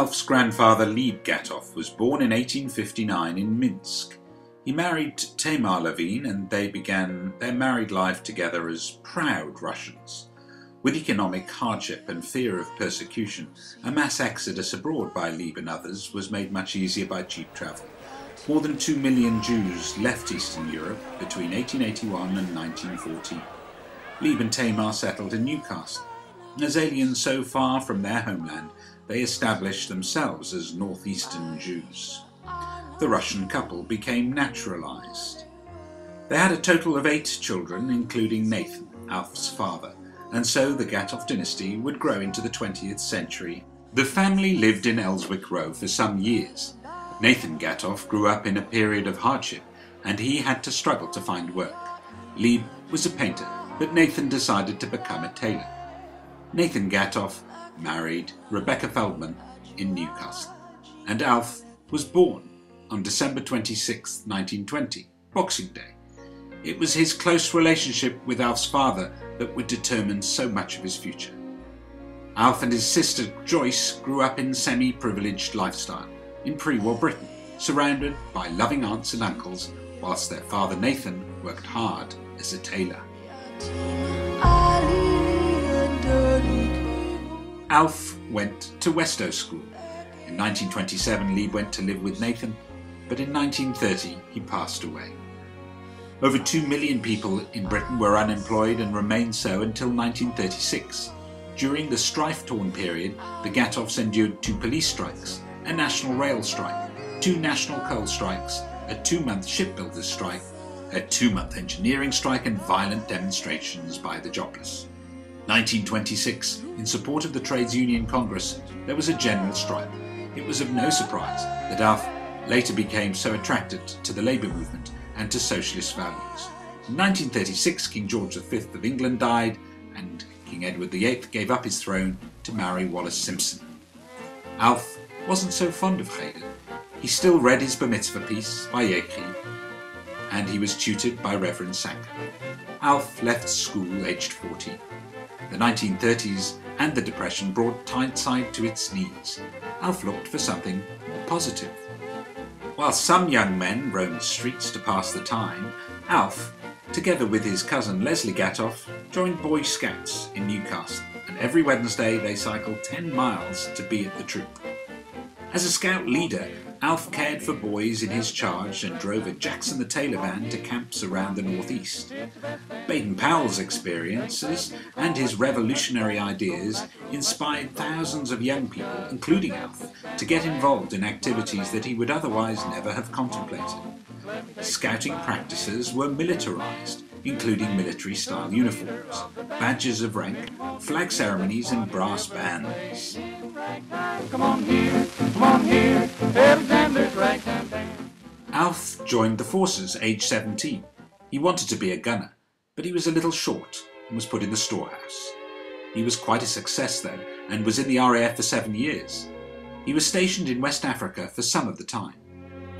Alf's grandfather Lieb Gatoff was born in 1859 in Minsk. He married Tamar Levine and they began their married life together as proud Russians. With economic hardship and fear of persecution, a mass exodus abroad by Lieb and others was made much easier by cheap travel. More than 2 million Jews left Eastern Europe between 1881 and 1914. Lieb and Tamar settled in Newcastle. As aliens so far from their homeland, they established themselves as northeastern Jews. The Russian couple became naturalized. They had a total of 8 children, including Nathan, Alf's father, and so the Gatoff dynasty would grow into the 20th century. The family lived in Ellswick Row for some years. Nathan Gatoff grew up in a period of hardship, and he had to struggle to find work. Lieb was a painter, but Nathan decided to become a tailor. Nathan Gatoff married Rebecca Feldman in Newcastle, and Alf was born on December 26, 1920, Boxing Day. It was his close relationship with Alf's father that would determine so much of his future. Alf and his sister Joyce grew up in semi-privileged lifestyle in pre-war Britain, surrounded by loving aunts and uncles, whilst their father Nathan worked hard as a tailor. Alf went to Westow School. In 1927, Lieb went to live with Nathan, but in 1930 he passed away. Over 2 million people in Britain were unemployed and remained so until 1936. During the strife-torn period, the Gatoffs endured 2 police strikes, a national rail strike, 2 national coal strikes, a 2-month shipbuilders strike, a 2-month engineering strike, and violent demonstrations by the jobless. 1926, in support of the Trades Union Congress, there was a general strike. It was of no surprise that Alf later became so attracted to the labour movement and to socialist values. In 1936, King George V of England died, and King Edward VIII gave up his throne to marry Wallis Simpson. Alf wasn't so fond of Cheder. He still read his Bar Mitzvah piece by Yechi, and he was tutored by Reverend Sanker. Alf left school aged 14. The 1930s and the Depression brought Tyneside to its knees. Alf looked for something more positive. While some young men roamed the streets to pass the time, Alf, together with his cousin Leslie Gatoff, joined Boy Scouts in Newcastle, and every Wednesday they cycled 10 miles to be at the troop. As a scout leader, Alf cared for boys in his charge and drove a Jackson the Tailor van to camps around the northeast. Baden-Powell's experiences and his revolutionary ideas inspired thousands of young people, including Alf, to get involved in activities that he would otherwise never have contemplated. Scouting practices were militarized, including military-style uniforms, badges of rank, flag ceremonies and brass bands. Come on here, Alexander's ragtime band. Alf joined the forces aged 17. He wanted to be a gunner, but he was a little short and was put in the storehouse. He was quite a success though, and was in the RAF for 7 years. He was stationed in West Africa for some of the time.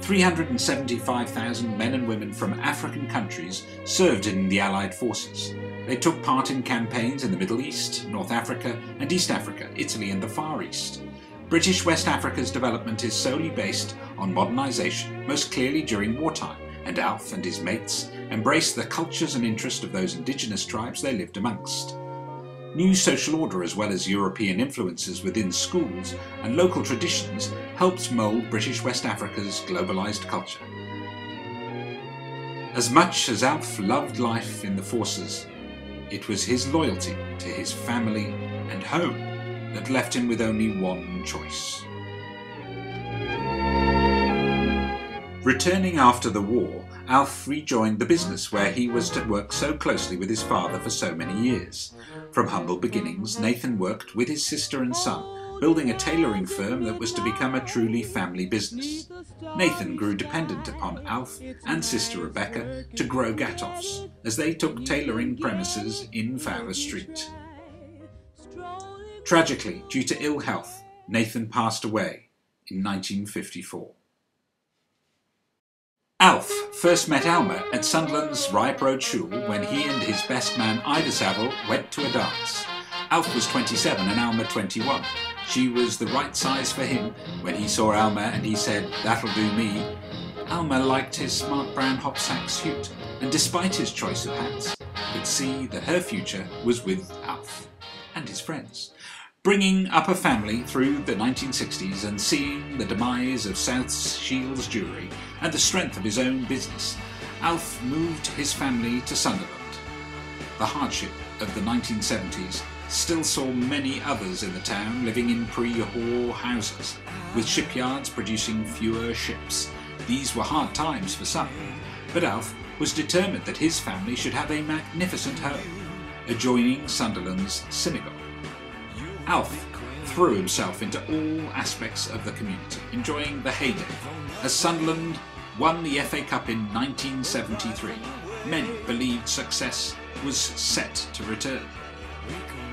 375,000 men and women from African countries served in the Allied forces. They took part in campaigns in the Middle East, North Africa and East Africa, Italy and the Far East. British West Africa's development is solely based on modernisation, most clearly during wartime, and Alf and his mates embraced the cultures and interests of those indigenous tribes they lived amongst. New social order as well as European influences within schools and local traditions helped mould British West Africa's globalised culture. As much as Alf loved life in the forces, it was his loyalty to his family and home that left him with only one choice. Returning after the war, Alf rejoined the business where he was to work so closely with his father for so many years. From humble beginnings, Nathan worked with his sister and son, building a tailoring firm that was to become a truly family business. Nathan grew dependent upon Alf and sister Rebecca to grow Gatoffs, as they took tailoring premises in Fowler Street. Tragically, due to ill health, Nathan passed away in 1954. Alf first met Alma at Sunderland's Ripe Road School when he and his best man Ida Saville went to a dance. Alf was 27 and Alma 21. She was the right size for him when he saw Alma and he said, "That'll do me." Alma liked his smart brown hopsack suit and despite his choice of hats, could see that her future was with Alf and his friends. Bringing up a family through the 1960s and seeing the demise of South Shields Jewellery and the strength of his own business, Alf moved his family to Sunderland. The hardship of the 1970s still saw many others in the town living in pre-war houses, with shipyards producing fewer ships. These were hard times for some, but Alf was determined that his family should have a magnificent home, adjoining Sunderland's synagogue. Alf threw himself into all aspects of the community, enjoying the heyday. As Sunderland won the FA Cup in 1973, many believed success was set to return.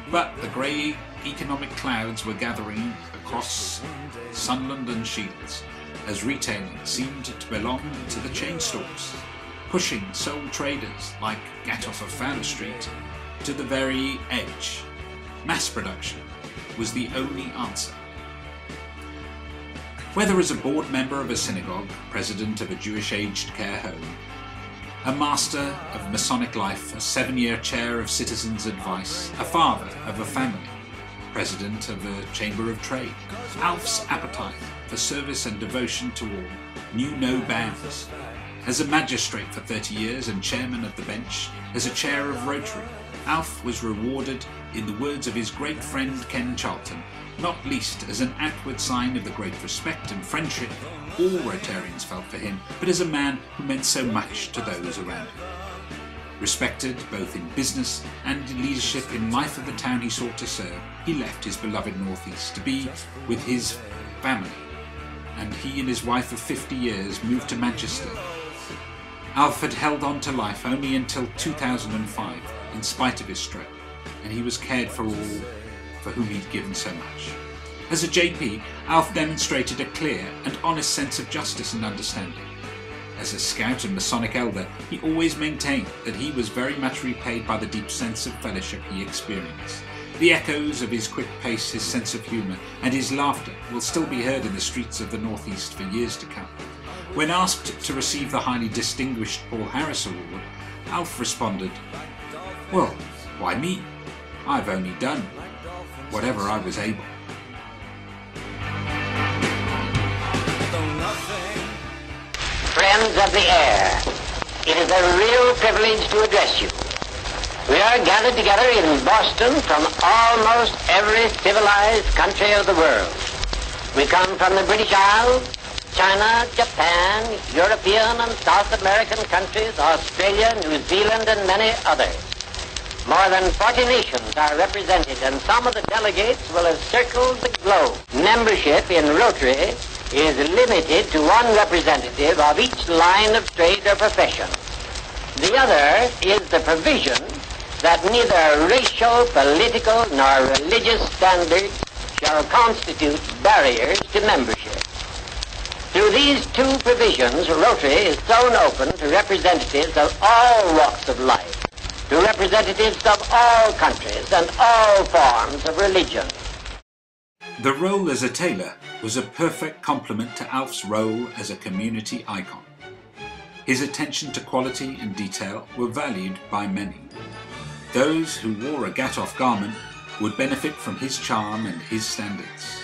But the grey economic clouds were gathering across Sunderland and Shields, as retailing seemed to belong to the chain stores, pushing sole traders like Gatoff of Fowler Street to the very edge. Mass production was the only answer. Whether as a board member of a synagogue, president of a Jewish aged care home, a master of Masonic life, a 7-year chair of citizens' advice, a father of a family, president of a chamber of trade, Alf's appetite for service and devotion to all knew no bounds. As a magistrate for 30 years and chairman of the bench, as a chair of Rotary, Alf was rewarded, in the words of his great friend Ken Charlton, not least as an outward sign of the great respect and friendship all Rotarians felt for him, but as a man who meant so much to those around him. Respected both in business and in leadership in life of the town he sought to serve, he left his beloved North East to be with his family, and he and his wife of 50 years moved to Manchester. Alf had held on to life only until 2005, in spite of his stroke, and he was cared for all for whom he'd given so much. As a JP, Alf demonstrated a clear and honest sense of justice and understanding. As a scout and Masonic elder, he always maintained that he was very much repaid by the deep sense of fellowship he experienced. The echoes of his quick pace, his sense of humour, and his laughter will still be heard in the streets of the North East for years to come. When asked to receive the highly distinguished Paul Harris Award, Alf responded, "Well, why me? I've only done whatever I was able." Friends of the air, it is a real privilege to address you. We are gathered together in Boston from almost every civilized country of the world. We come from the British Isles, China, Japan, European and South American countries, Australia, New Zealand and many others. More than 40 nations are represented and some of the delegates will have circled the globe. Membership in Rotary is limited to one representative of each line of trade or profession. The other is the provision that neither racial, political, nor religious standards shall constitute barriers to membership. Through these two provisions, Rotary is thrown open to representatives of all walks of life, to representatives of all countries and all forms of religion. The role as a tailor was a perfect complement to Alf's role as a community icon. His attention to quality and detail were valued by many. Those who wore a Gatoff garment would benefit from his charm and his standards.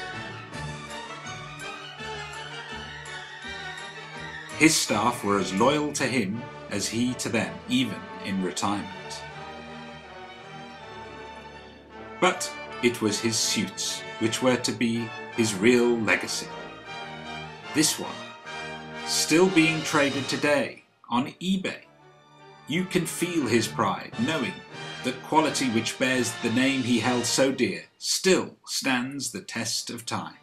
His staff were as loyal to him as he to them, even in retirement. But it was his suits which were to be his real legacy. This one, still being traded today on eBay. You can feel his pride, knowing that quality which bears the name he held so dear still stands the test of time.